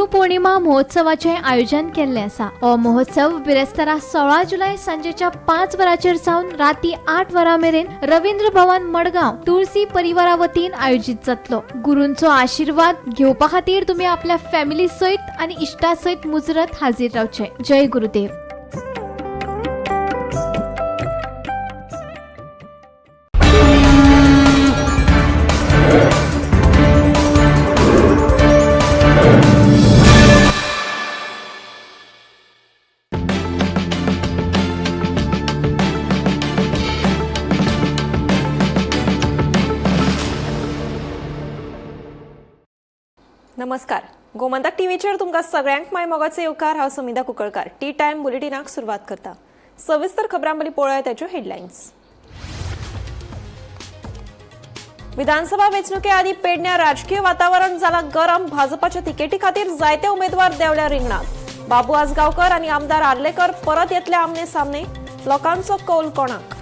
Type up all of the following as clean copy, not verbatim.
पौर्णिमा महोत्सवाचे आयोजन केल्ले आसा। हो महोत्सव बिरेस्तारा 16 जुलय सांजेच्या 5 वरांचेर सावन राती 8 वरां मेरेन रवींद्र भवन मडगांव तुळसी परिवारा वतीन आयोजित जातलो। गुरूंचो आशीर्वाद घेवपा खातीर तुम्ही आपल्या फॅमिली सयत आणि इष्टा सयत मुजरत हाजीर रावचे। जय गुरुदेव। नमस्कार, गोमंतक टीव्हीचेर तुमकां सगळ्यांक माय मोगाचे येवकार। हांव समिधा कुंकळकार। टी टाइम बुलेटिनाक सुरवात करता। सविस्तर खबरांवळी पळोवया ताच्यो हेडलायन्स। विधानसभा वेंचणुके आदी पेडण्यां राजकीय वातावरण जाला गरम। भाजपाच्या तिकेटी खातीर जायते उमेदवार देंवल्या रिंगणात। बाबू आसगांवकर आनी आमदार आर्लेकर परत येतले आमने सामने। लोकांचो कौल कोणाक?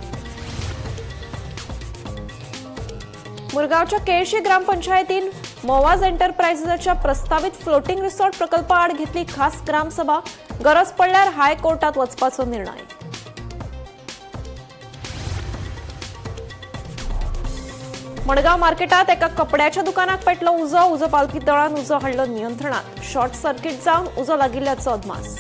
मुरगांवच्या केळशी ग्रामपंचायतीन मोवाज एंटरप्राइजेसच्या प्रस्तावित फ्लोटिंग रिसॉर्ट प्रकल्पा आड घेतली खास ग्रामसभा। गरज पडल्यार हायकोर्टात वचपाचो निर्णय। मडगांव मार्केटात एका कपड्याच्या दुकानाक पेटलो उजो पालखी दळान उजो हाडलो नियंत्रणात। शॉर्ट सर्किट जावन उजो लागिल्ल्याचो अदमास।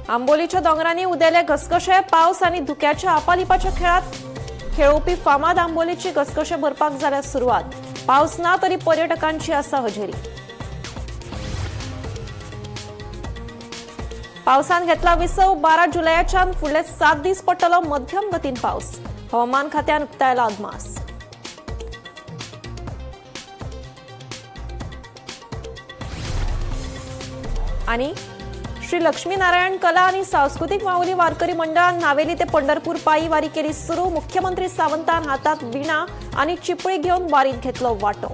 आंबोलीच्या दोंगरांनी उदेले घसघशे। पावस आनी धुक्याच्या आपालिपाच्या खेळात खेळोवपी फामाद आंबोलीची घसघशे भरपाक जाल्या सुरवात। पावस ना तरी पर्यटकांची आसा हजेरी। पावसान घेतला विसव। 12 जुलयाच्यान फुडले 7 दीस पडटलो मध्यम गतीन पावस। हवामान खात्यान उक्तायला अदमास। आणि श्री लक्ष्मीनारायण कला आणि सांस्कृतिक माऊली वारकरी मंडळान नावेली ते पंढरपूर पायी वारी केली सुरू। मुख्यमंत्री सावंतान हातात विणा आणि चिपळी घेऊन वारीत घेतलो वाटो।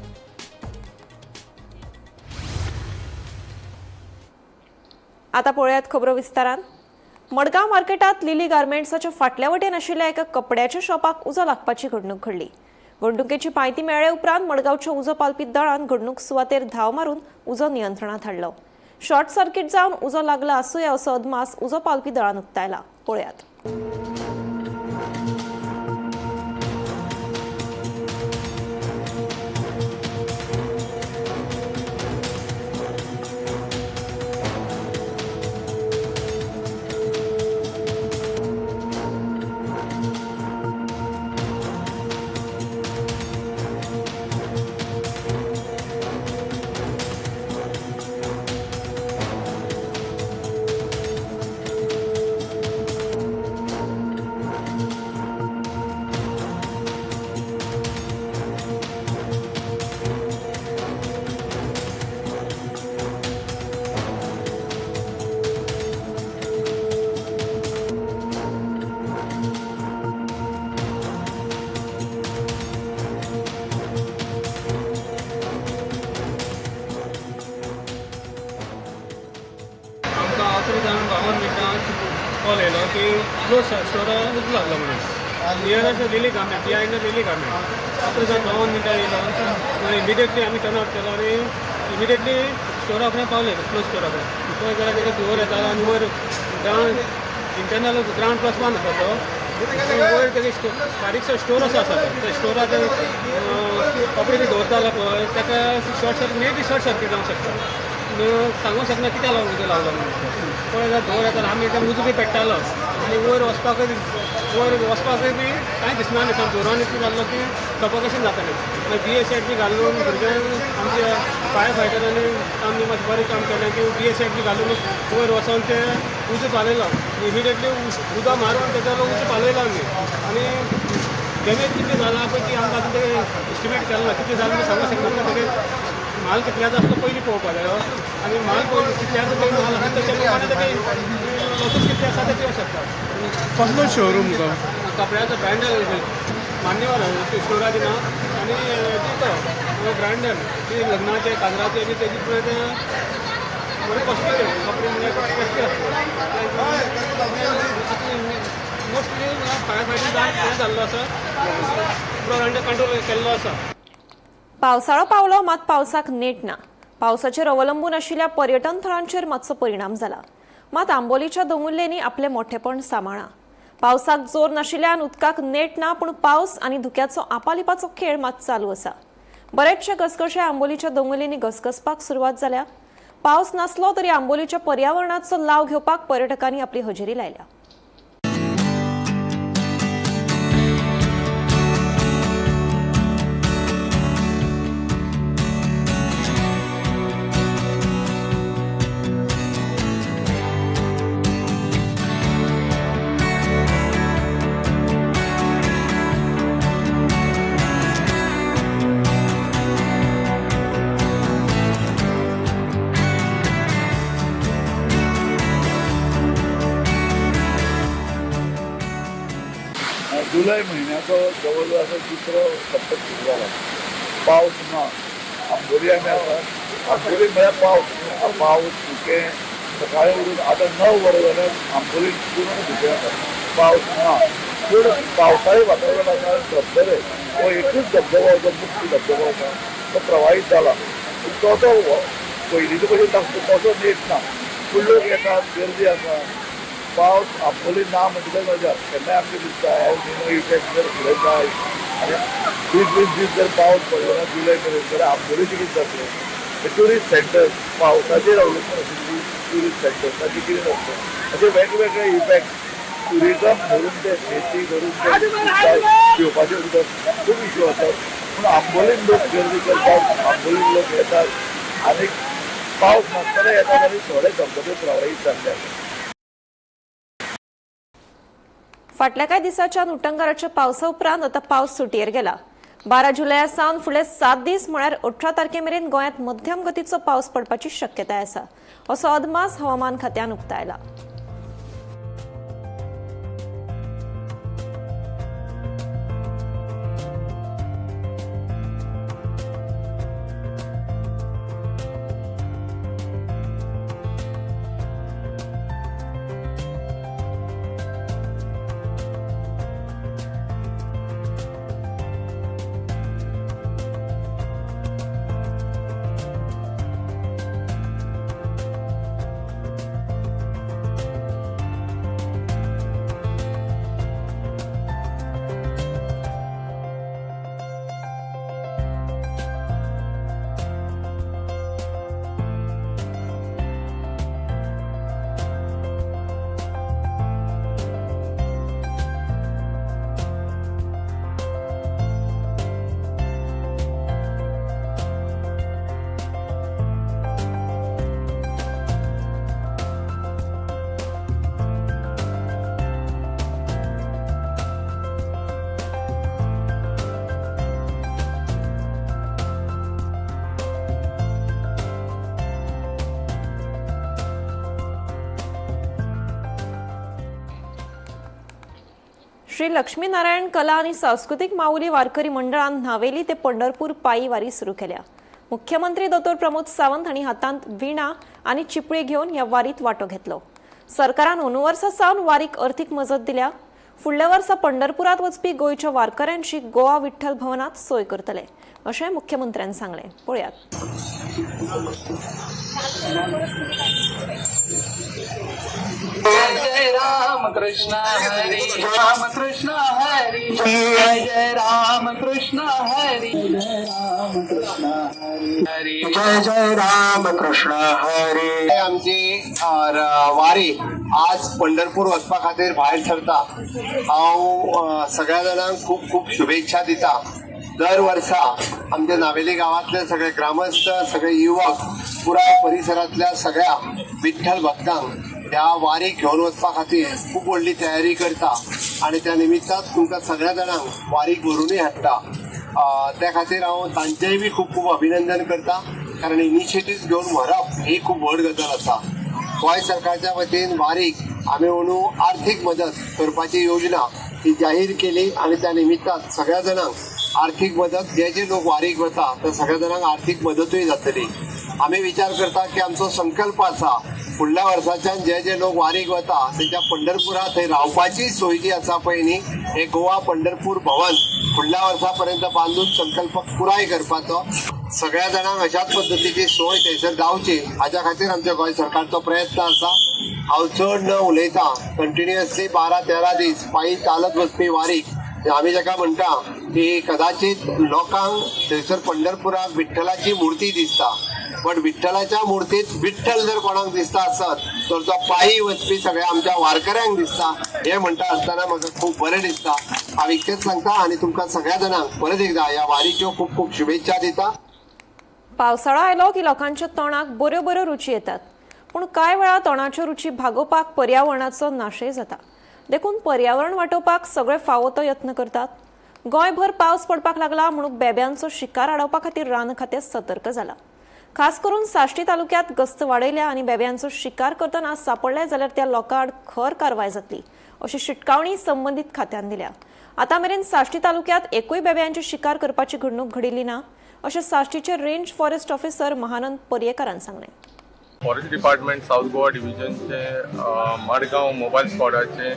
आता पळयात खबरो विस्तारान। मडगांव मार्केटात लिली गार्मेंट्साच्या फाटल्या वटेन आशिल्ल्या एका कपड्याच्या शॉपाक उजो लागपाची घडणूक घडली। घडणुकेची म्हायती मेळ्ळे उपरांत मडगांवच्या उजो पालपी दळान घडणूक सुवातेर धाव मारून उजो नियंत्रणात हाडलो। शॉर्ट सर्किट जावन उजो लागला आसूया असो अदमास उजो पालपी दळान उक्तायला। पळयात। कॉल येयलो की क्लोज स्टोरा उजो लागलो म्हणून। Nearest lily garment behind lily garment. After जावन 9 मिनटां येयलो। इमिडिएटली आमी टर्न आउट केलो आनी इमिडिएटली स्टोरा फुडें पावले क्लोज स्टोरा फुडें। पळय जाल्यार तेका धुंवर येतालो आनी वयर ग्रावंड इंटरनल ग्रावंड +1 आसा तो। वयर तेगे बारीकसो स्टोर असो आसा त्या स्टोराक कपडे बी दवरतालो पळय तेका short circuit maybe short circuit जावंक शकता। सांगूंक शकना कित्याक लागून उजो लागलो म्हणून। पळय जाल्यार धुंवर येतालो आमी एकदम उजो बी पेट्टालो आनी वयर वचपाकूय बी कांय दिसना न्ही। धुंवरान इतलें जाल्लो की सफोकेशन जातालें। मागीर BA सेट बी घालून भुरग्यांक आमच्या फायर फायटरांनी आमी मातशें बरें काम केलें की BA सेट बी घालून वयर वचोन ते उजो पालयलो। इमिडिएटली उदक मारून तेजो उजो पालयलो आमी। आनी डॅमेज कितलें जाला पळय ती आमकां आतां तें एस्टिमेट केलो ना कितलें जालें सांगूंक शकना। तेगे माल कितल्याचो आसलो पयलीं पळोवपा जायो आनी माल पळय कितल्याचो ते माल आसा तशें प्रमाणे तेगे लॉसीस कितले आसा ते येवंक शकता। कसलो शोरूम तो? कपड्याचो ब्रँड मान्यवर स्टोराची ना आनी तो ब्रँडर ती लग्नाचे काजराचे बी तेजी पळय ते बरे कॉस्टली कपडे म्हणजे कॉस्टली आसता। मोस्टली फायर फायटींग हें जाल्लो आसा पुरो अंडर कंट्रोल केल्लो आसा. पावसाळो पावलो मात पावसाक नेट ना. पावसाचेर अवलंबून आशिल्ल्या पर्यटन थळांचेर मातसो परिणाम जाला. मात आंबोलीच्या दोंगुल्लेंनी आपले मोठेपण सांबाळ्ळां. पावसाक जोर नाशिल्ल्यान उदकाक नेट ना, पूण पावस आनी धुक्याचो आपालिपाचो खेळ मात चालू आसा. बरेचशे घसघशे आंबोलीच्या दोंगुल्लेंनी घसघसपाक सुरवात जाल्या. पावस नासलो तरी आंबोलीच्या पर्यावरणाचो लाव घेवपाक पर्यटकांनी आपली हजेरी लायल्या. जुलै महिन्याचो जवळजवळ असं दुसरो सप्तक सुरू झाला. पावस ना. आंबोली आमी आसा. आंबोली म्हळ्यार पावस. पावस सुकें सकाळी उठून आतां 9 वरां जाल्यार आंबोली पूर्ण सुकें आसा. पावस ना. पूण पावसाळी वातावरण आसा. धबधबे हो एकूच धबधबो जो मुख्य धबधबो आसा तो प्रवाहीत जाला. पूण तो पयलींचे भशेन तासो तसो नेट ना. पूण लोक येतात, गर्दी आसा. पावस आंबोली ना म्हणटल्यार मजा. केन्नाय आमकां दिसता इफेक्ट जर फुडें जाय आनी 20-20 दीस जर पावस पडलो ना जुलै मेरेन जाल्यार आंबोलीचें कितें जातलें. हे ट्युरिस्ट सेंटर्स पावसाचेर अवलंबून आशिल्ली ट्युरिस्ट सेंटर्स ताची कितें जातलें. अशे वेगवेगळे इफेक्ट ट्युरिजम धरून ते शेती धरून ते पिवपाचें उदक खूब इश्यू आसात. पूण आंबोलीन लोक गर्दी करतात, आंबोलीन लोक येतात आनी पावस नासतना येतात आनी थोडे धबधबे प्रवाहीत जाल्ले आसात. फाटल्या कांय दिसांच्या उटंगाराच्या पावसा उपरांत आतां पावस सुटयेर गेला. 12 जुलया सावन फुडले 7 दीस म्हळ्यार 18 तारखे मेरेन गोंयांत मध्यम गतीचो पावस पडपाची शक्यताय आसा, असो अदमास हवामान खात्यान उक्तायला. श्री लक्ष्मीनारायण कला आणि सांस्कृतिक माऊली वारकरी मंडळान न्हावेली ते पंढरपूर पायी वारी सुरू केल्या. मुख्यमंत्री दोतोर प्रमोद सावंत हांणी हातांत विणा आनी चिपळी घेवन ह्या वारीत वांटो घेतलो. सरकारान 9 वर्सां सावन वारीक अर्थीक मजत दिल्या. फुडल्या वर्सा पंढरपुरात वचपी गोंयच्या वारकऱ्यांची गोवा विठ्ठल भवनात सोय करतले, अशें मुख्यमंत्र्यान सांगलें. पळयात. जय राम कृष्ण हरी राम कृष्ण हरी जय जय राम कृष्ण हरी जय राम कृष्ण हरी जय जय राम कृष्ण हरी. आमची वारी आज पंढरपूर वचपा खातीर भायर सरता. हांव सगळ्या जाणांक खूब खूब शुभेच्छा दिता. दर वर्सा आमच्या नावेली गावातले सगळे ग्रामस्थ, सगळे युवक, पुराय परिसरातल्या सगळ्या विठ्ठल भक्तांक ह्या वारीक घेवन वचपा खातीर खूब व्हडली तयारी करता आनी त्या निमित्तान तुमकां सगळ्या जाणांक वारीक व्हरूनय हाडटा. त्या खातीर हांव तांचेंय बी खूब खूब अभिनंदन करता, कारण इनिशिएटीव्ह घेवन व्हरप ही खूब व्हड गजाल आसा. गोंय सरकारच्या वतीन वारीक आमी अंदू आर्थीक मदत करपाची योजना ही जाहीर केली आनी त्या निमित्तान सगळ्या जाणांक आर्थीक मदत, जे जे लोक वारीक वता त्या सगळ्या जाणांक आर्थीक मदतूय जातली. आमी विचार करता की आमचो संकल्प आसा फुडल्या वर्साच्यान जे लोक वारीक वता तेच्या पंढरपुरा थंय रावपाची सोय जी आसा पळय न्ही, हे गोवा पंढरपूर भवन फुडल्या वर्सा पर्यंत बांदून संकल्प पुराय करपाचो, सगळ्या जाणांक अशाच पद्दतीची सोय थंयसर गावची हाच्या खातीर आमच्या गोंय सरकारचो प्रयत्न आसा. हांव चड न उलयता, कंटिन्युअसली 12-13 दीस पायी चालत वचपी वारीक आमी जाका म्हणटा की कदाचित लोकांक थंयसर पंढरपुराक विठ्ठलाची मुर्ती दिसता, पण विठ्ठलाच्या मुर्तीत विठ्ठल जर कोणाक दिसता आसत तर तो पायी वचपी सगळ्या आमच्या वारकऱ्यांक दिसता. हे म्हणटा आसतना म्हाका खूब बरें दिसता. हांव इतकेंच सांगता आनी तुमकां सगळ्या जाणांक परत एकदा ह्या वारीच्यो खूब खूब शुभेच्छा दिता. पावसाळो आयलो की लोकांच्या तोंडाक बऱ्यो बऱ्यो रुची येतात, पूण कांय वेळा तोंडाच्यो रुची भागोवपाक पर्यावरणाचो नाशय जाता. देखून पर्यावरण वाटोवपाक सगळे फावो तो यत्न करतात. गोंयभर पावस पडपाक लागला म्हणून बेब्यांचो शिकार आडावपा खातीर रान खातें सतर्क जाला. खास करून साश्टी तालुक्यांत गस्त वाडयल्या आनी बेब्यांचो शिकार करतना सापडले जाल्यार त्या लोकांआड खर कारवाय जातली अशी शिटकावणी संबंदीत खात्यान दिल्या. आतां मेरेन साश्टी तालुक्यांत एकूय बेब्यांची शिकार करपाची घडणूक घडिल्ली ना अशें साश्टीचे रेंज फॉरेस्ट ऑफिसर महानंद पर्येकारान सांगलें. फॉरेस्ट डिपार्टमेंट साऊथ गोवा डिव्हिजनचे मडगांव मोबायल स्क्वॉडाचे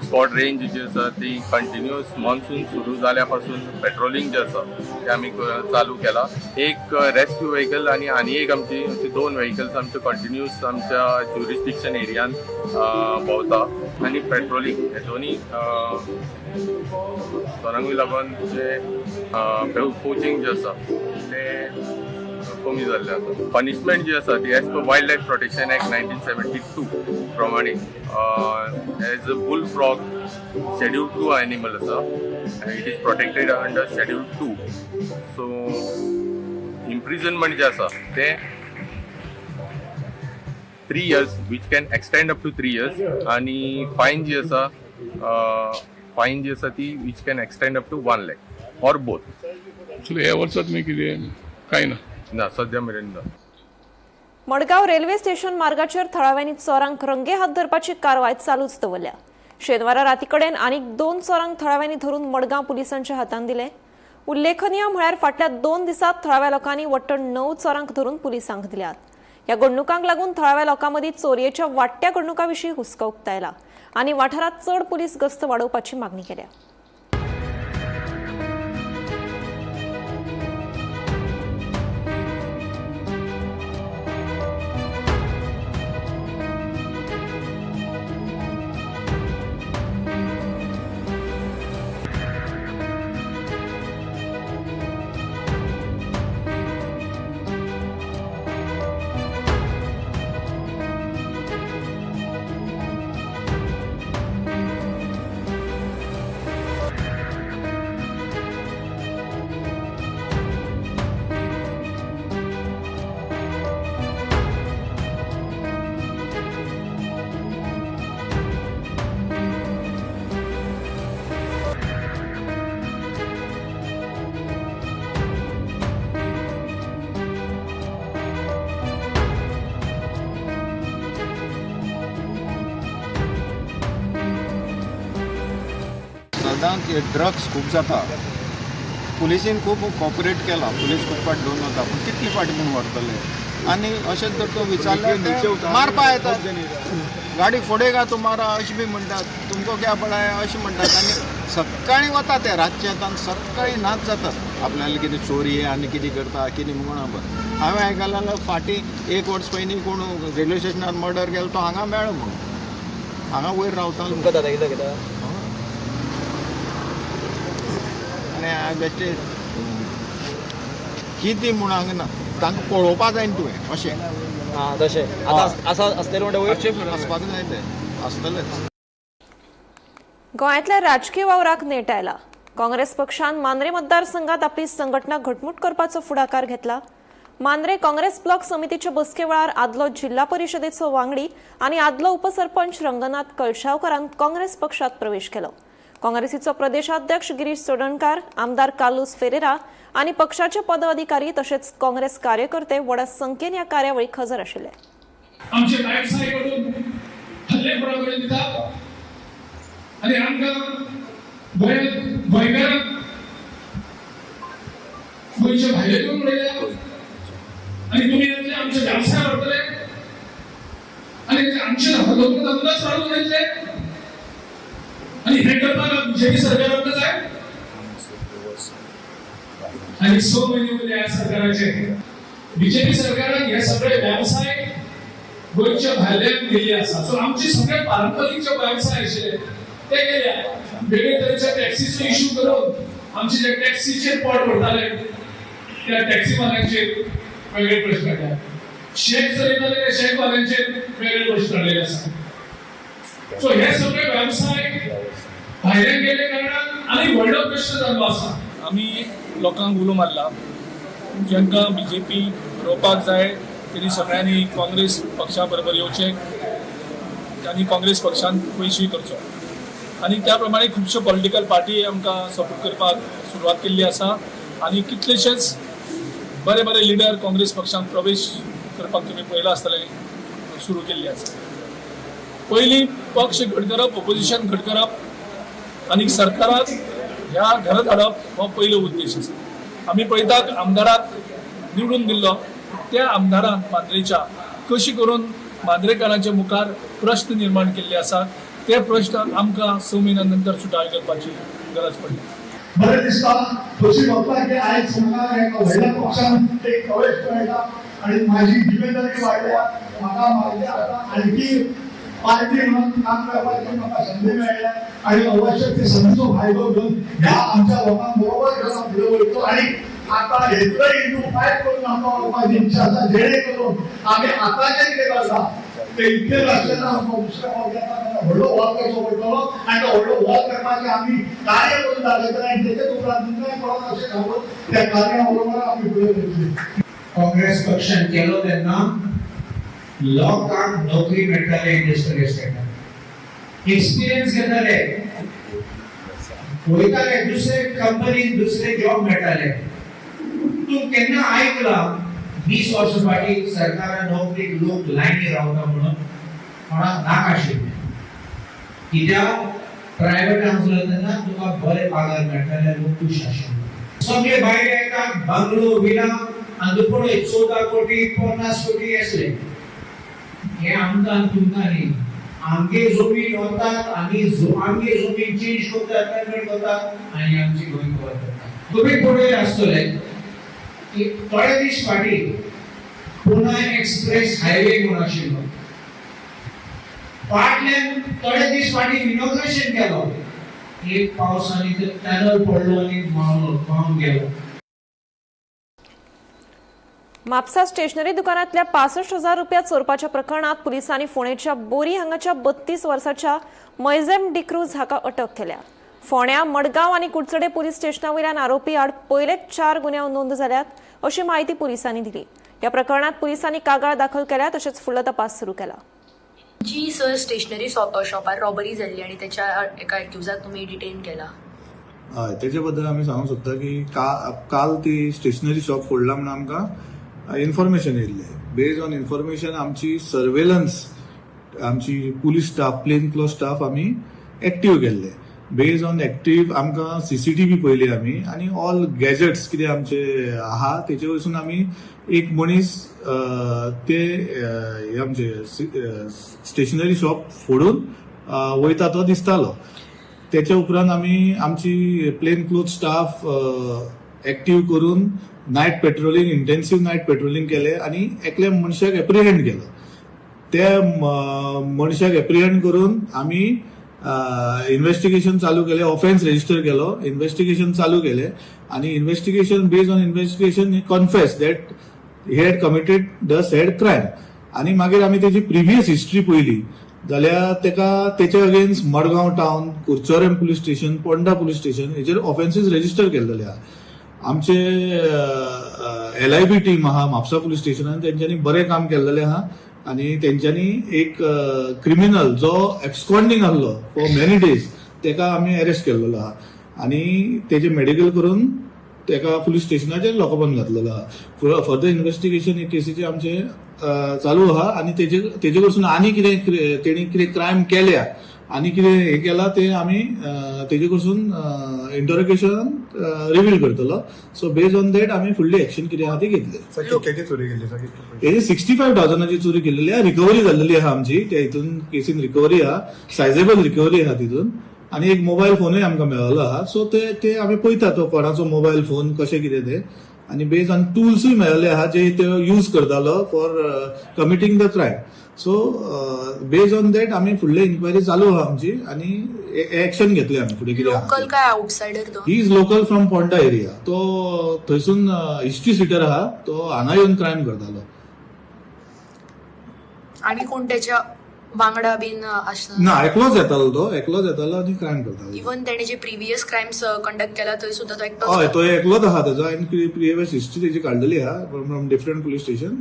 स्क्वॉड रेंज जी आसा ती कंटिन्युअस मॉन्सून सुरू जाल्या पासून पेट्रोलिंग जे आसा ते आमी चालू केला. एक रेस्क्यू व्हेकल आनी एक आमची 2 व्हेकल्स आमचे कंटिन्युअस आमच्या ज्युरिस्डिक्शन एरियान भोंवता आनी पेट्रोलिंग हे दोन्ही तोरांकूय लागून जे पोचिंग जे आसा ते कमी जाल्ले आसा. पनिशमेंट जी आसा ती as per wildlife protection act 1972 प्रमाणे as a bull frog schedule 2 animal आसा, it is protected under schedule 2. So imprisonment जे आसा ते 3 years which can extend up to 3 years आणि फायन जी आसा ती which can extend up to 1 lakh or both. Actually ह्या वर्सात मी कितें काय ना सद्या मेरेन ना. मडगांव रेल्वे स्टेशन मार्गाचेर थळाव्यांनी चोरांक रंगे हात धरपाची कारवाय चालूच दवरल्या. शेनवारा राती कडेन आनीक 2 चोरांक थळाव्यांनी धरून मडगांव पुलिसांच्या हातान दिले. उल्लेखनीय म्हळ्यार फाटल्या 2 दिसांत थळाव्या लोकांनी वट्ट 9 चोरांक धरून पुलिसांक दिल्यात. ह्या घडणुकांक लागून थळाव्या लोकांमदीं चोरयेच्या वाडट्या घडणुकां विशीं हुस्को उक्तायला आनी वाठारांत चड पुलीस गस्त वाडोवपाची मागणी केल्या. सदांच ड्रग्स खूब जाता. पुलिसीन खूब कॉपरेट केला, पुलीस खूब फाट घेवन वता, पूण कितली फाटी म्हूण व्हरतले आनी अशेंच जर तो विचारल्यार मारपा येतात. गाडी फुडें तुम्हारा अशें बी म्हणटात, तुमको क्या पडा अशें म्हणटात आनी सकाळीं वता ते रातचे येता आनी सकाळीं नाच जातात. आपल्याला कितें चोरी आनी कितें करता कितें म्हणून खबर. हांवें आयकलां फाटीं 1 वर्स पयलीं कोण रेल्वे स्टेशनार मर्डर केलो तो हांगा मेळ्ळो म्हणून. हांगा वयर रावता तुमकां दादा कितें आनी बेश्टे कितें म्हूण हांगा ना तांकां पळोवपा जाय तुवें अशें. तशें आसतलें आसपाक जाय तें आसतलेंच. गोंयांतल्या राजकीय वावराक नेट आयला. काँग्रेस पक्षान मांद्रे मतदारसंघात आपली संघटना घटमूट करपाचो फुडाकार घेतला. मांद्रे काँग्रेस ब्लॉक समितीचे बसके वेळार आदलो जिल्हा परिशदेचो वांगडी आनी आदलो उपसरपंच रंगनाथ कळशावकारान काँग्रेस पक्षात प्रवेश केलो. काँग्रेसीचो प्रदेशाध्यक्ष गिरीश चोडणकार, आमदार कार्लोस फेरेरा आनी पक्षाचे पदाधिकारी तशेंच काँग्रेस कार्यकर्ते व्हड संख्येन ह्या कार्यावळीक हजर आशिल्ले. आमचे नायक साहेबांकडून हल्ले बरोबर दितात आणि आमकां गोंयकार गोंयचे भायले घेवन उडयले आणि तुम्ही आमचे वेवसाय व्हरतले नमुनाच काढून घेतले आणि हे करताना बीजेपी सरकारच आहे आणि 6 महिन्यामध्ये या सरकारचे बीजेपी सरकारान हे सगळे व्यवसाय गोंयच्या भायल्यान गेले आसा. सो आमचे सगळे पारंपरीक जे व्यवसाय आशिल्ले ते गेल्या. वेगळे तरेच्या टॅक्सीचो इश्यू करून आमचे जे टॅक्सीचेर पोट भरताले त्या टॅक्सीवाल्यांचेर वेगळे प्रश्न काडले. शेत चलयताले त्या शेतवाल्यांचेर वेगळे प्रश्न काडलेले आसा. सो हे सगळे व्यवसाय भायल्यान गेले कारणान आनी व्हडलो प्रश्न जाल्लो आसा. आम्ही लोकांक उलो मारला जांकां बीजेपी रोवपाक जाय तेणी सगळ्यांनी काँग्रेस पक्षा बरोबर येवचें आनी काँग्रेस पक्षान पयशी करचो आनी त्या प्रमाणे खुबश्यो पॉलिटिकल पार्टी आमकां सपोर्ट करपाक सुरवात केल्ली आसा आनी कितलेशेच बरे बरे लिडर काँग्रेस पक्षांत प्रवेश करपाक तुमी पळयलां आसतलें सुरू केल्ली आसा. पयलीं पक्ष घट करप ऑपोजिशन घट करप आनी सरकाराक ह्या घरांत हाडप हो पयलो उद्देश आसा. आमी पळयतात आमदाराक निवडून दिल्लो त्या आमदारान मांद्रेच्या कशी करून मांद्रेकारांच्या मुखार प्रश्न निर्माण केल्ले आसात ते प्रश्न आमकां 6 म्हयन्यां नंतर सुटावे करपाची गरज पडली. बरें दिसता कशी बघता की आयज म्हाका एका व्हडल्या पक्षान एक प्रवेश मेळटा आनी म्हाजी जिम्मेदारी वाडल्या. म्हाका आणखी पार्टी म्हणून काम करपाची म्हाका संधी मेळ्ळ्या आणि आवश्यक ती संधीचो फायदो घेवन ह्या आमच्या लोकांक बरोबर घेवन फुडें वयतलो आणि आता हेतूय इंटू 5 करून आमकां वळपाची इच्छा आसा जेणे करून आमी आतां जे कितें करता ते इतके नासतना आमकां दुसऱ्या फावटी व्हडलो वॉल करचो पडटलो आनी तो व्हडलो वॉल करपाचें आमी कार्य करून दाखयतले आनी तेचे उपरांत दुसऱ्या कोणाक अशें सांगून त्या कार्या बरोबर आमी फुडें वयतले. काँग्रेस पक्षान केलो तेन्ना लोकांक नोकरी मेळटाले इंडस्ट्रियल सेक्टर एक्सपिरियन्स घेताले वयताले दुसरे कंपनीक दुसरे जॉब मेळटाले. तूं केन्ना आयकला 20 वर्सां फाटीं सरकारान नोकरीक लोक लायनी रावता म्हणून कोणाक नाक आशिल्लें. कित्याक प्रायवेटान आसलो तेन्ना तुका बरे पगार मेळटाले लोक खूश आशिल्ले. सगळे भायले एकाक बंगलो विला आनी पूण 14 कोटी 50 कोटी आसले. हे आमकां तुमकां न्ही आमगे जमीन वतात आनी आमगे जमीन चेंज करतात पेमेंट करतात आनी आमची गोंय कवर करतात. तुम्ही पळयले आसतले की थोडे दीस फाटीं पुणे एक्सप्रेस हायवे म्हणून आशिल्लो फाटल्यान थोडे दीस फाटीं इनॉग्रेशन केलो. एक पावसांनी तो टनल पडलो आनी व्हांवन गेलो. म्हापसा स्टेशनरी दुकानांतल्या 65,000 रुपया चोरपाच्या प्रकरणात पुलिसांनी फोंडेच्या बोरी हांगाच्या 32 वर्साच्या मैझेम डिक्रूज हाका अटक केल्या. फोंड्या मडगांव आनी कुडचडे पुलीस स्टेशनावयल्यान आरोपी आड पयले 4 गुन्हे नोंद जाल्यात अशी माहिती पुलिसांनी दिली. ह्या प्रकरणात पुलिसांनी कागाळ दाखल केल्या तशेंच फुडलो तपास सुरू केला. जी सर स्टेशनरी शॉपार रॉबरी जाल्ली आणि त्याच्या एका एक्युजाक तुम्ही डिटेन केला. हय तेच्या बद्दल आमी सांगूंक सोदता की काल ती स्टेशनरी शॉप फोडला म्हणून आमकां इन्फॉर्मेशन येयल्ले. बेस्ड ऑन इन्फॉर्मेशन आमची सर्वेलन्स आमची police staff plain cloth staff आमी एक्टीव केल्ले. बेस्ड ऑन एक्टीव आमकां CCTV पयली आमी आनी ऑल गॅजेट्स कितें आमचे आहा तेचे वयसून आमी एक मनीस ते आमचे स्टेशनरी शॉप फोडून वयता तो दिसतालो. तेच्या उपरांत आमी आमची प्लेन क्लॉथ स्टाफ एक्टीव करून night patrolling intensive night patrolling केले आनी एकल्या मनशाक एप्रिहेंड केलो. त्या मनशाक एप्रिहेंड करून आमी इन्व्हेस्टिगेशन चालू केले. ऑफेन्स रजिस्टर केलो. इन्व्हेस्टिगेशन चालू केले आनी investigation based on investigation confess that he had committed the said crime. आनी मागीर आमी तेजी प्रिवियस हिस्ट्री पयली जाल्यार तेच्या against Madgaon town Curchorem police station Ponda police station हेचेर ऑफेन्सीस रजिस्टर केल्लेले आहा. आमचे LIB टीम आहा म्हापसा पुलीस स्टेशनान तेंच्यांनी बरें काम केल्लेलें आहा आनी तेंच्यांनी एक क्रिमिनल जो एब्सकॉन्डिंग आहलो फॉर मेनी डेज तेका आमी अरेस्ट केल्लो आहा आनी तेजे मेडिकल करून तेका पुलीस स्टेशनाचेर लॉकअपान घातलेलो आहा. फर्दर इन्व्हेस्टिगेशन हे केसीचे आमचे चालू आहा आनी तेजे कडसून आनी कितें तेणी कितें क्रायम केल्या आनी कितें हे केला ते आमी तेजे कडसून इंटरोगेशन रिवील करतलो. सो बेस्ड ऑन दॅट आमी फुडली एक्शन कितें आहा ती घेतली. कितल्याची चोरी केली हेजी 65,000ची चोरी केलेली आहा. रिकवरी जाल्लेली आहा आमची. त्या हितून केसीन रिकवरी आहा, सायजेबल रिकवरी आहा तितून. आनी एक मोबायल फोनूय आमकां मेळ्ळो आहा. सो ते आमी पळयता तो कोणाचो मोबायल फोन कशें कितें ते. आनी बेस्ड ऑन टूल्सूय मेळ्ळले आहा जे ते यूज करतालो for committing the crime. So based on that आमी फुडली इन्क्वायरी चालू आहा आमची आनी एक्शन घेतली आमी फुडें कितें आहा. लोकल काय आउटसायडर तो? He is local from Ponda area. तो थंयसून हिस्ट्री सिटर आहा. तो हांगा येवन क्रायम करतालो. आणि कोण त्याच्या वांगडा बीन आसना? ना, एकलोच येतालो आनी क्रायम करतालो. इवन त्याने जे प्रिव्हियस क्रायम्स कंडक्ट केला थंय सुद्धा तो एकटोच? हय, तो एकलोच आहा. तेजो आनी प्रिवियस हिस्ट्री तेजी काडलेली आहा फ्रॉम डिफरंट पुलीस स्टेशन.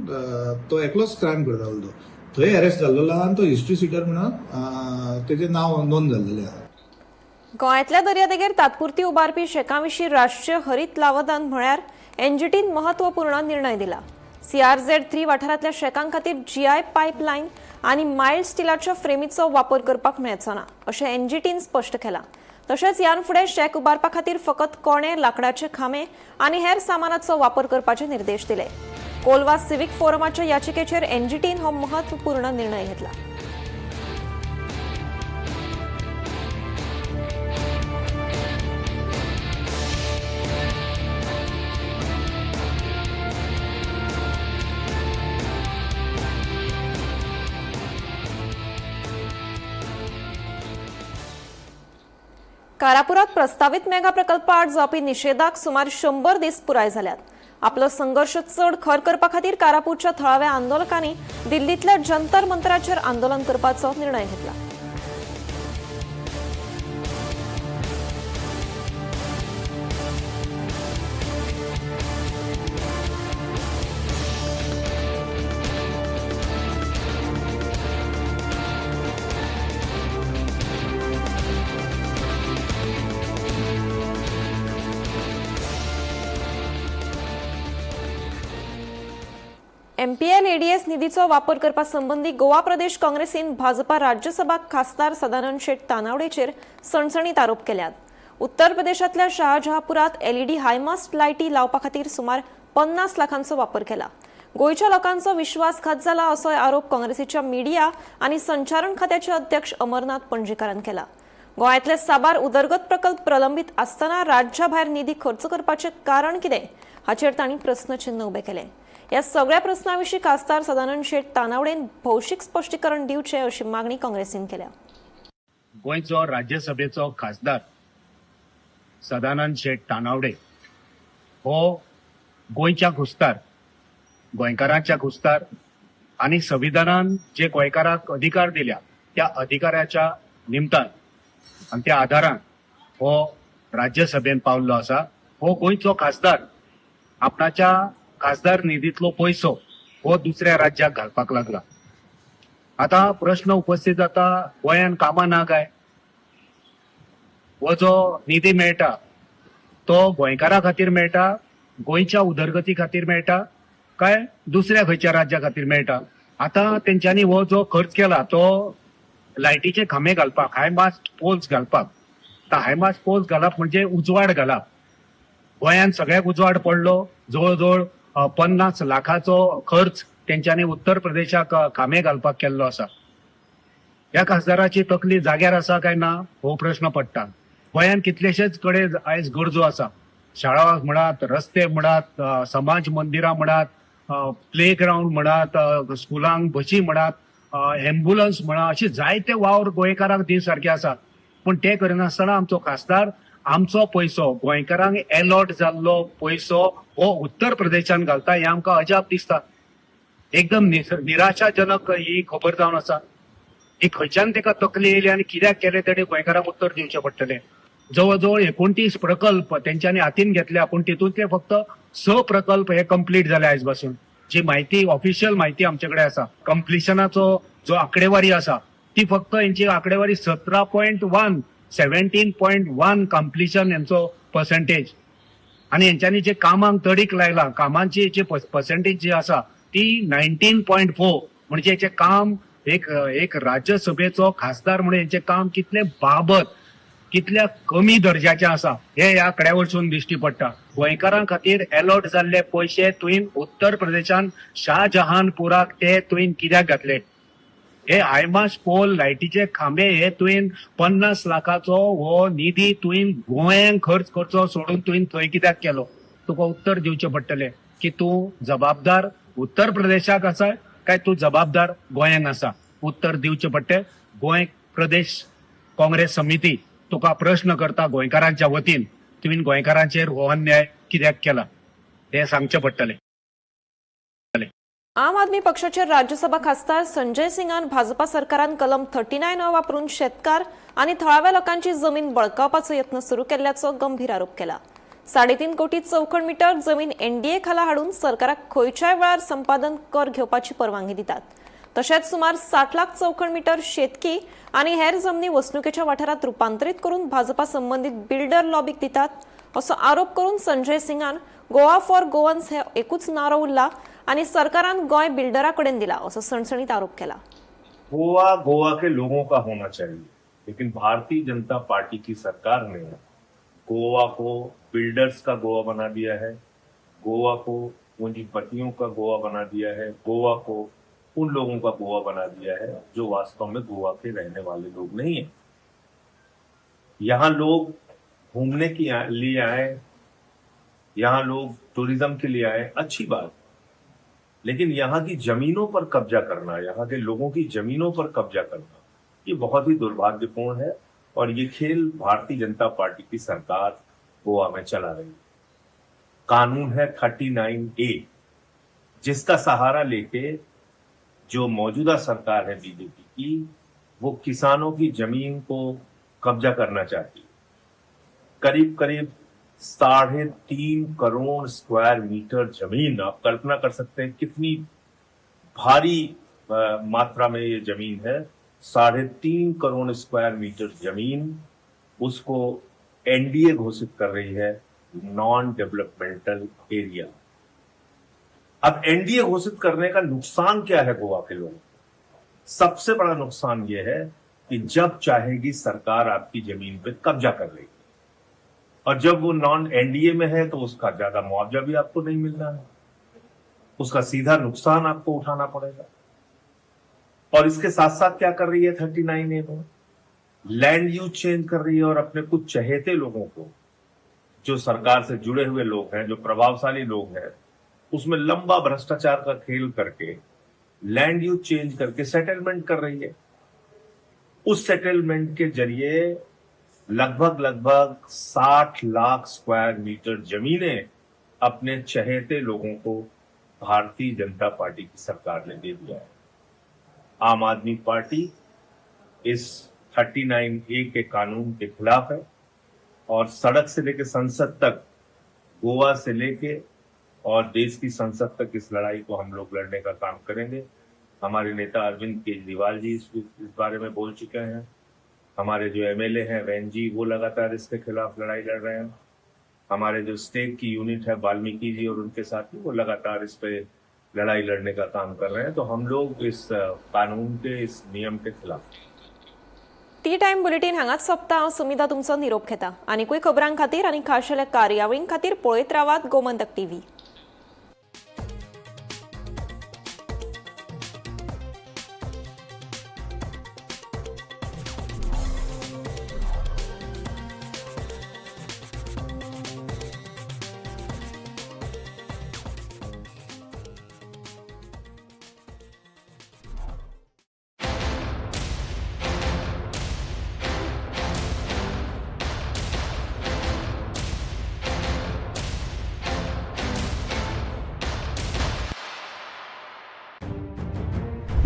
तो एकलोच क्रायम करतालो. तो थंय अरेस्ट जाल्लो आहा आनी तो हिस्ट्री सिटर म्हणून तेजें नांव नोंद जाल्लेलें आहा. गोंयांतल्या दर्यादेगेर तात्पुरती उबारपी शेकां विशीं राष्ट्रीय हरीत लावदान म्हळ्यार एनजीटीन महत्वपूर्ण निर्णय दिला. CRZ3 वाठारांतल्या शेकां खातीर GI पायपलायन आनी मायल्ड स्टिलाच्या फ्रेमीचो वापर करपाक मेळचो ना अशें एनजीटीन स्पश्ट केलां. तशेंच ह्यान फुडें शेक उबारपा खातीर फकत कोणे, लांकडाचे खांबे आनी हेर सामानाचो वापर करपाचे निर्देश दिले. कोलवा सिव्हिक फोरमाच्या याचिकेचेर एनजीटीन हो महत्वपूर्ण निर्णय घेतला. कारापुरात प्रस्तावित मेगा प्रकल्प आड जावपी निषेधाक सुमार 100 दीस पुराय जाल्यात. आपलो संघर्ष चड खर करपा खातीर कारापूरच्या थळाव्या आंदोलकांनी दिल्लीतल्या जंतर मंतराचेर आंदोलन करपाचो निर्णय घेतला. MPL ADS निधीचो वापर करपा संबंधी गोवा प्रदेश काँग्रेसीन भाजपा राज्यसभा खासदार सदानंद शेट तानावडेचेर सणसणीत आरोप केल्यात. उत्तर प्रदेशातल्या शाहजहापुरात LED हायमास्ट लायटी लावपा खातीर सुमार 50 लाखांचो वापर केला. गोयच्या लोकांचो विश्वासघात जाला असोय आरोप काँग्रेसीच्या मिडिया आनी संचारण खात्याचे अध्यक्ष अमरनाथ पणजीकारान केला. गोंयांतले साबार उदरगत प्रकल्प प्रलंबीत आसतना राज्या भायर निधी खर्च करपाचे कारण कितें हाचेर तांणी प्रस्नचिन्ह उबे केले. या सगळ्या प्रश्नाविशीं खासदार सदानंद शेट तानावडेन भौशीक स्पश्टीकरण दिवचे अशी मागणी काँग्रेसीन केल्या. गोंयचो राज्यसभेचो खासदार सदानंद शेट तानावडे हो गोंयच्या घुस्तार, गोंयकारांच्या घुस्तार आनी संविधानान जे गोंयकारांक अधिकार दिल्या त्या अधिकाराच्या निमतान आनी त्या आधारान हो राज्यसभेन पावल्लो आसा. हो गोंयचो खासदार आपणाच्या खासदार निधीतलो पैसो हो दुसऱ्या राज्याक घालपाक लागला. आता प्रश्न उपस्थित जाता, गोंयान कामां ना काय? हो जो निधी मेळटा तो गोंयकारा खातीर मेळटा, गोंयच्या उदरगती खातीर मेळटा काय दुसऱ्या खंयच्या राज्या खातीर मेळटा? आता तेंच्यांनी हो जो खर्च केला तो लायटीचे खांबे घालपाक, हायमास्ट पोल्स घालपाक. हायमास्ट पोल्स घालप म्हणजे उजवाड घालप. गोंयान सगळ्याक उजवाड पडलो. जवळजवळ 50 लाखाचो खर्च तेंच्यांनी उत्तर प्रदेशाक खांबे घालपाक केल्लो आसा. ह्या खासदाराची तकली जाग्यार आसा काय ना हो प्रश्न पडटा. गोंयान कितलेशेच कडेन आयज गरजो आसा. शाळा म्हणात, रस्ते म्हणात, समाज मंदिरां म्हणात, प्ले ग्राउंड म्हणात, स्कुलांक बशी म्हणात, एम्ब्युलन्स म्हणा, अशी जायते वावर गोंयकारांक दिवसारखे आसा. पूण ते करिनासतना आमचो खासदार आमचो पैसो, गोंयकारांक अलॉट जाल्लो पैसो हो उत्तर प्रदेशान घालता हें आमकां अजाप दिसता. एकदम निराशाजनक ही खबर जावन आसा. ही खंयच्यान तेका तकली येयली आनी कित्याक केले तेणे गोंयकारांक उत्तर दिवचें पडटलें. जवळजवळ 29 प्रकल्प तेंच्यांनी हातीन घेतल्या, पूण तितूंतले फक्त 6 प्रकल्प हे कंप्लीट जाले आयज पासून. जी माहिती, ऑफिशियल माहिती आमचे कडेन आसा, कंप्लिशनाचो जो आंकडेवारी आसा ती फक्त यांची आंकडेवारी 17.1 कंप्लिशन यांचो पर्सेंटेज. आणि यांच्यानी जे कामांक तडीक लायला, कामांची जी पर्सेंटेज जी आसा ती 19.4, म्हणजे जे काम एक राज्यसभेचो खासदार म्हणून यांचे काम कितले बाबत कितल्या कमी दर्जाचे आसा हे ह्या कड्या वरसून दिश्टी पडटा. गोंयकारां खातीर अलॉट जाल्ले पयशे तुवें उत्तर प्रदेशान शाहजहानपुराक ते तुवें कित्याक घातले? हे आयमाश पोल लायटीचे खांबे हे तुवें 50 लाखाचो हो निधी तुवें गोंयांक खर्च करचो सोडून तुवें थंय कित्याक केलो? तुका उत्तर दिवचें पडटलें की तूं जबाबदार उत्तर प्रदेशाक आसा काय तूं जबाबदार गोंयांक आसा. उत्तर दिवचें पडटें. गोंय प्रदेश काँग्रेस समिती तुका प्रश्न करता गोंयकारांच्या वतीन, तुवें गोंयकारांचेर हो अन्याय कित्याक केला हे सांगचें पडटलें. आम आदमी पक्षाचे राज्यसभा खासदार संजय सिंगान भाजपा सरकारान कलम 39 वापरून शेतकार आणि थळाव्या लोकांची जमीन बळकावपाचो यत्न सुरू केल्ल्याचो गंभीर आरोप केला. 3.5 कोटी चौखण मीटर जमीन एनडीए खाला हाडून सरकाराक खंयच्याय वेळार संपादन कर घेवपाची परवानगी दितात. तशेंच सुमार 60 लाख चौखण मीटर शेतकी आणि हेर जमनी वसणुकेच्या वाठारात रूपांतरीत करून भाजपा संबंधित बिल्डर लॉबीक दितात असो आरोप करून संजय सिंगान गोवा फॉर गोवन्स हे एकूच नारो उरला आणि सरकारान गोय बिल्डरा कडेन दिला असो सणसणीत आरोप केला. गोवा के लोगों का होना चाहिए, लेकिन भारतीय जनता पार्टी की सरकार ने गोवा को बिल्डर्स का गोवा बना दिया है, गोवा को पूंजीपतियों का गोवा बना दिया है, गोवा को उन लोगों का गोवा बना दिया है जो वास्तव में गोवा के रहने वाले लोग नहीं है. यहाँ लोग घूमने के लिए आए, यहाँ लोग टूरिज्म के लिए आए, अच्छी बात, लेकिन यहाँ की जमीनों पर कब्जा करना, यहाँ के लोगों की जमीनों पर कब्जा करना, ये बहुत ही दुर्भाग्यपूर्ण है और ये खेल भारतीय जनता पार्टी की सरकार गोवा में चला रही है. कानून है 39A, जिसका सहारा लेके जो मौजूदा सरकार है बीजेपी की, वो किसानों की जमीन को कब्जा करना चाहती है. करीब करीब 3.5 करोड़ स्क्वायर मीटर जमीन, आप कल्पना कर सकते हैं कितनी भारी मात्रा में ये जमीन है. 3.5 करोड़ स्क्वायर मीटर जमीन, उसको एनडीए घोषित कर रही है नॉन डेवलपमेंटल एरिया. अब एनडीए घोषित करने का नुकसान क्या है गोवा के लोगों को? सबसे बड़ा नुकसान यह है कि जब चाहेगी सरकार आपकी जमीन पे कब्जा कर लेगी, और जब वो नॉन एनडीए में है तो उसका ज्यादा मुआवजा भी आपको नहीं मिलना है, उसका सीधा नुकसान आपको उठाना पड़ेगा. और इसके साथ साथ क्या कर रही है 39A में? लैंड यूज चेंज कर रही है और अपने कुछ चहेते लोगों को, जो सरकार से जुड़े हुए लोग हैं, जो प्रभावशाली लोग हैं, उसमें लंबा भ्रष्टाचार का खेल करके लैंड यूज चेंज करके सेटलमेंट कर रही है. उस सेटलमेंट के जरिए लगभग 60 लाख स्क्वायर मीटर जमीनें अपने चहेते लोगों को भारतीय जनता पार्टी की सरकार ने दे दिया है. आम आदमी पार्टी इस 39A के कानून के खिलाफ है और सड़क से लेकर संसद तक, गोवा से लेके और देश की संसद तक इस लड़ाई को हम लोग लड़ने का काम करेंगे. हमारे नेता अरविंद केजरीवाल जी इस बारे में बोल चुके हैं. हमारे जो एमएलए हैं वैन जी, वो लगातार इसके खिलाफ लड़ाई लड़ रहे हैं. हमारे जो स्टेट की यूनिट है वाल्मीकि जी और उनके साथी, वो लगातार इस पे लड़ाई लड़ने का काम कर रहे हैं. तो हम लोग इस कानून के, इस नियम के खिलाफ. टी टाइम बुलेटिन हांगाच सोंपता. हांव सुमिता तुमचो निरोप घेता. आनीकूय खबरां खातीर आनी खाशेल्या कार्यावळीं खातीर पळयत रावात गोमंतक टीव्ही.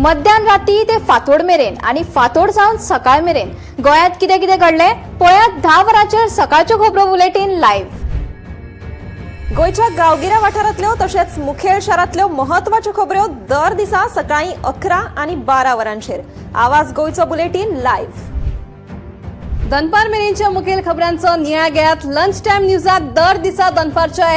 मध्यान राती ते फातोड मेरेन आणि फातोड सावन सकाळ मेरेन गोंयांत कितें कितें घडलें पळयात 10 वरांचेर सकाळच्यो खबरो बुलेटिन लायव्ह. गोयच्या गांवगिऱ्या वाठारांतल्यो तशेंच मुखेल शारांतल्यो महत्वाच्यो खबरो दर दिसा सकाळी 11 आनी 12 वरांचेर. आवाज गोयचो बुलेटिन लायव्ह. दनपार मेरेनच्या मुखेल खबरांचो नियाळ घेयात लंच टायम न्यूजाक दर दिसा दनपारच्या